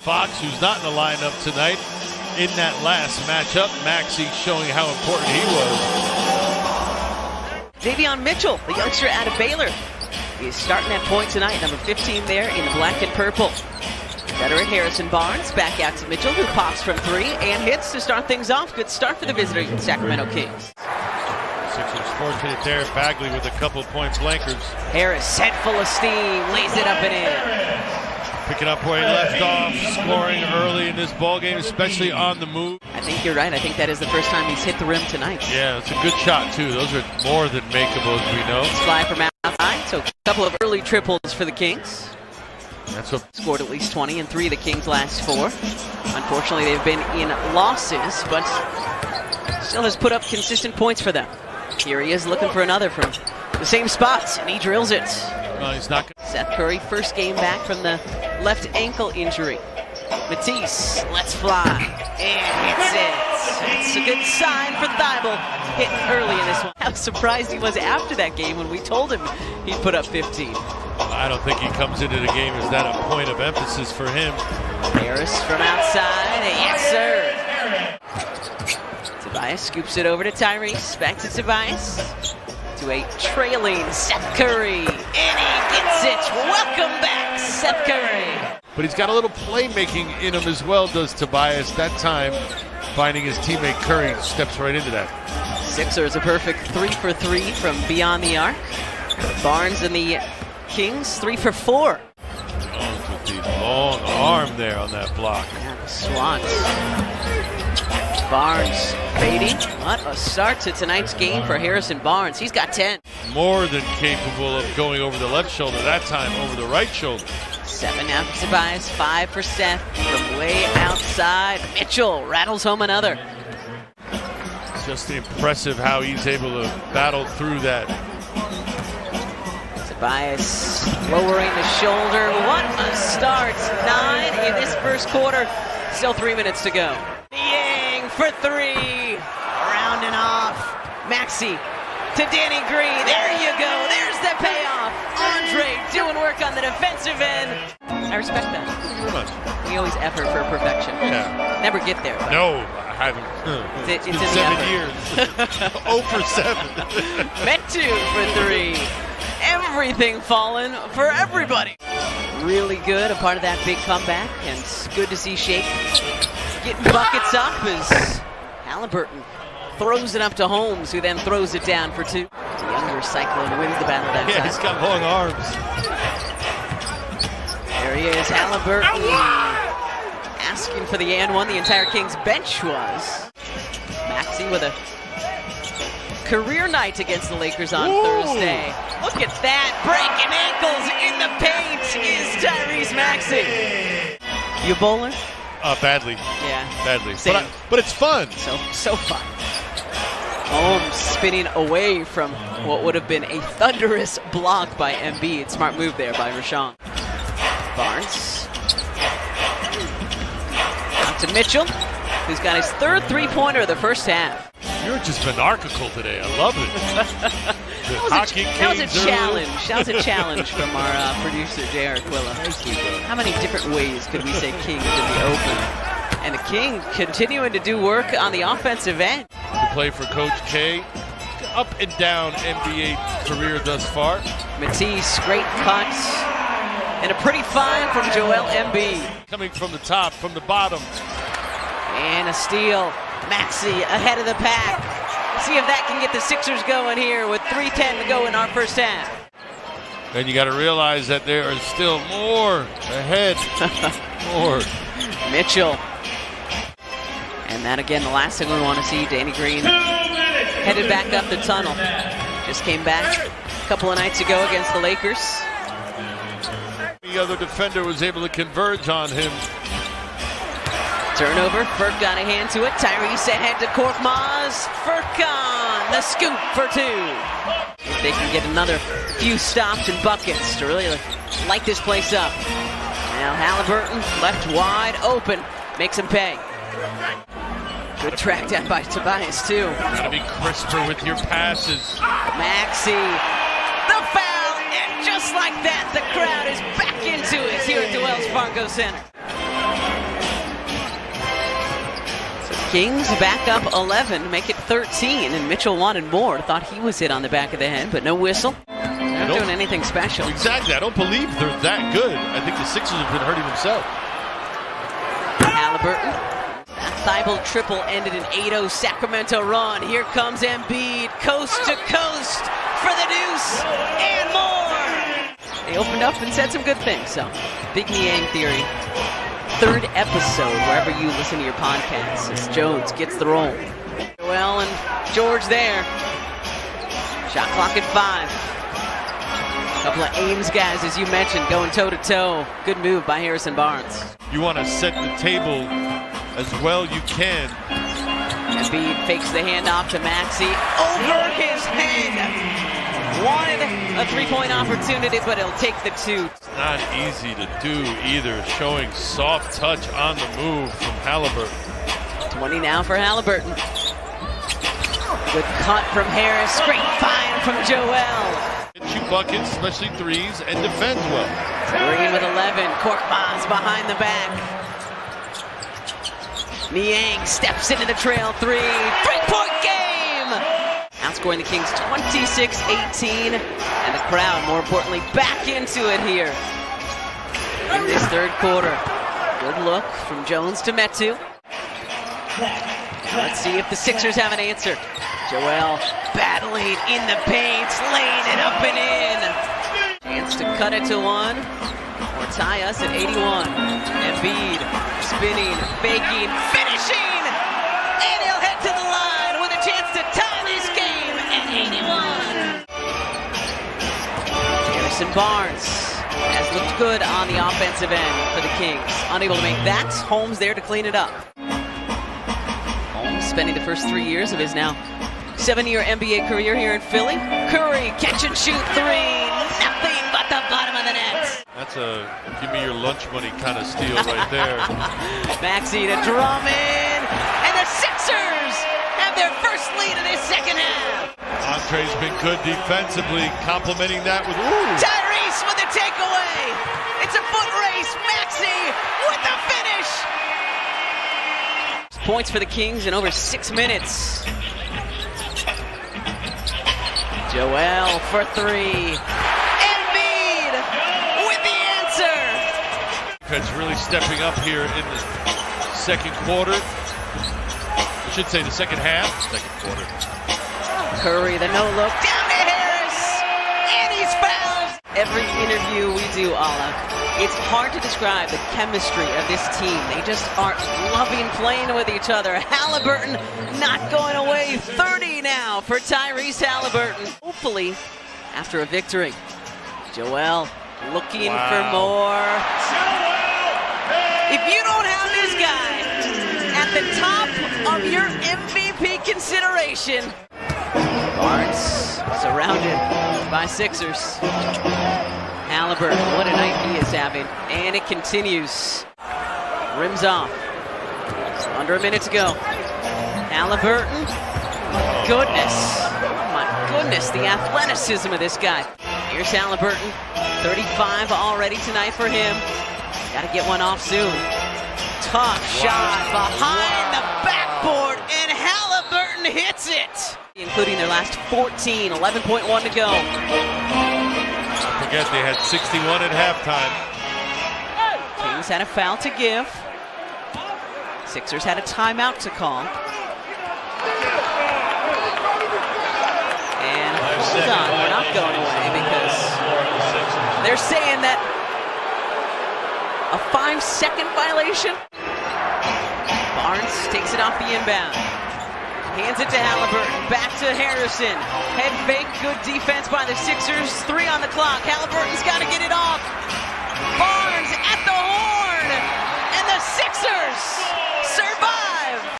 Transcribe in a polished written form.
Fox, who's not in the lineup tonight, in that last matchup. Maxey showing how important he was. Davion Mitchell, the youngster out of Baylor, is starting at point tonight. Number 15 there in the black and purple. Veteran Harrison Barnes back out to Mitchell, who pops from three and hits to start things off. Good start for the visiting Sacramento Kings. Sixers fortunate there. Bagley with a couple point blankers. Harris, head full of steam, lays it up and in. Picking up where he left off, scoring early in this ball game, especially on the move. I think you're right. I think that is the first time he's hit the rim tonight. Yeah, it's a good shot too. Those are more than makeable, as we know. Fly from outside, so a couple of early triples for the Kings. That's what scored at least 20 in 3 of the Kings' last 4. Unfortunately, they've been in losses, but still has put up consistent points for them. Here he is looking for another from the same spot, and he drills it. He's not gonna... Seth Curry, first game back from the left ankle injury. Matisse, let's fly, and hits it. It's a good sign for Thibault, hitting early in this one. How surprised he was after that game when we told him he'd put up 15. I don't think he comes into the game as that a point of emphasis for him. Harris from outside, yes sir. Tobias scoops it over to Tyrese, back to Tobias. To a trailing Seth Curry, and he gets it. Welcome back, Seth Curry. But he's got a little playmaking in him as well, does Tobias. That time, finding his teammate Curry, steps right into that. Sixers a perfect 3 for 3 from beyond the arc. Barnes and the Kings 3 for 4. Barnes with the long arm there on that block. Yeah, the Swans. Barnes, Beatty. What a start to tonight's game for Harrison Barnes. He's got 10. More than capable of going over the left shoulder, that time over the right shoulder. 7 now for Tobias, 5 for Seth from way outside. Mitchell rattles home another. Just impressive how he's able to battle through that. Tobias lowering the shoulder. What a start. 9 in this first quarter. Still 3 minutes to go. Yang for 3. Rounding off. Maxey to Danny Green. There you go. There's the payoff. Andre doing work on the defensive end. I respect that. Very much. We always effort for perfection. Yeah. Never get there. No, I haven't. It's been in 7 the years. 0 for 7. Met 2 for 3. Everything falling for everybody. Really good, a part of that big comeback, and it's good to see Shake getting buckets up as Halliburton throws it up to Holmes, who then throws it down for 2. The younger Cyclone winning the battle that time. Yeah, he's got long arms. There he is, Halliburton asking for the and one. The entire Kings bench was. Maxey with a career night against the Lakers on Thursday. Look at that, breaking ankles in the paint is Tyrese Maxey. You a bowler? Badly. Yeah. Badly. Same. But it's fun. So fun. Holmes spinning away from what would have been a thunderous block by Embiid. Smart move there by Rashawn. Barnes. Out to Mitchell, who's got his 3rd 3-pointer of the first half. You're just monarchical today. I love it. That was a challenge. That was a challenge from our producer, J.R. Quilla. How many different ways could we say Kings in the open? And the King continuing to do work on the offensive end. To play for Coach K. Up and down NBA career thus far. Matisse, great cuts. And a pretty fine from Joel Embiid. Coming from the top, from the bottom. And a steal. Maxey ahead of the pack. See if that can get the Sixers going here with 3:10 to go in our first half. And you got to realize that there is still more ahead. More. Mitchell. And that again, the last thing we want to see, Danny Green headed back up the tunnel. Just came back a couple of nights ago against the Lakers. The other defender was able to converge on him. Turnover, Burke got a hand to it. Tyrese ahead to Korkmaz. Furkan, the scoop for 2. If they can get another few stops and buckets to really light this place up. Now Halliburton left wide open, makes him pay. Good track down by Tobias too. Gotta be crisper with your passes. Maxey, the foul, and just like that, the crowd is back into it here at the Wells Fargo Center. Kings back up 11, make it 13, and Mitchell wanted more. Thought he was hit on the back of the head, but no whistle. They're not doing anything special. Exactly. I don't believe they're that good. I think the Sixers have been hurting themselves. Halliburton. That Thibault triple ended an 8-0 Sacramento run. Here comes Embiid, coast to coast for the deuce and more. They opened up and said some good things. So, Big Niang theory. Third episode wherever you listen to your podcasts as Jones gets the roll. Well, and George there. Shot clock at 5. A couple of Ames guys, as you mentioned, going toe-to-toe. Good move by Harrison Barnes. You want to set the table as well you can. Embiid fakes the handoff to Maxey over his head. Wanted a three-point opportunity, but he'll take the 2. It's not easy to do either, showing soft touch on the move from Halliburton. 20 now for Halliburton. Good cut from Harris, great find from Joel. Shoot buckets, especially threes, and defends well. Green with 11, Korkmaz behind the back. Niang steps into the trail 3. Three-point game! Outscoring the Kings 26-18, and the crowd, more importantly, back into it here in this third quarter. Good look from Jones to Metu. Now let's see if the Sixers have an answer. Joel battling in the paint, laying it up and in. Chance to cut it to 1 or tie us at 81. Embiid spinning, faking, finishing, and he'll head to the line with a chance to tie this game at 81. Harrison Barnes has looked good on the offensive end for the Kings. Unable to make that. Holmes there to clean it up. Holmes spending the first 3 years of his now 7-year NBA career here in Philly. Curry, catch and shoot 3. Nothing but the bottom of the net. That's a give me your lunch money kind of steal right there. Maxey to Drummond. And the Sixers have their first lead of this second half. Entree's been good defensively, complementing that with Tyrese with the takeaway. It's a foot race. Maxey with the finish. Points for the Kings in over 6 minutes. Joel for 3. Embiid with the answer. Defense really stepping up here in the second quarter. I should say the second half, second quarter. Curry, the no-look, down to Harris, and he's fouled. Every interview we do, Ala, it's hard to describe the chemistry of this team. They just aren't loving playing with each other. Halliburton not going away. 30 now for Tyrese Halliburton. Hopefully, after a victory. Joel looking for more. If you don't have this guy at the top of your MVP consideration, Barnes surrounded by Sixers. Halliburton, what a night he is having. And it continues. Rims off. Under a minute to go. Halliburton. Goodness. Oh my goodness, the athleticism of this guy. Here's Halliburton. 35 already tonight for him. Got to get one off soon. Tough shot behind the backboard, and Halliburton hits it. Including their last 14, 11.1 to go. Don't forget they had 61 at halftime. Kings had a foul to give. Sixers had a timeout to call. And hold on, we're not going away because they're saying that a 5-second violation. Barnes takes it off the inbound. Hands it to Halliburton, back to Harrison. Head fake, good defense by the Sixers. 3 on the clock. Halliburton's got to get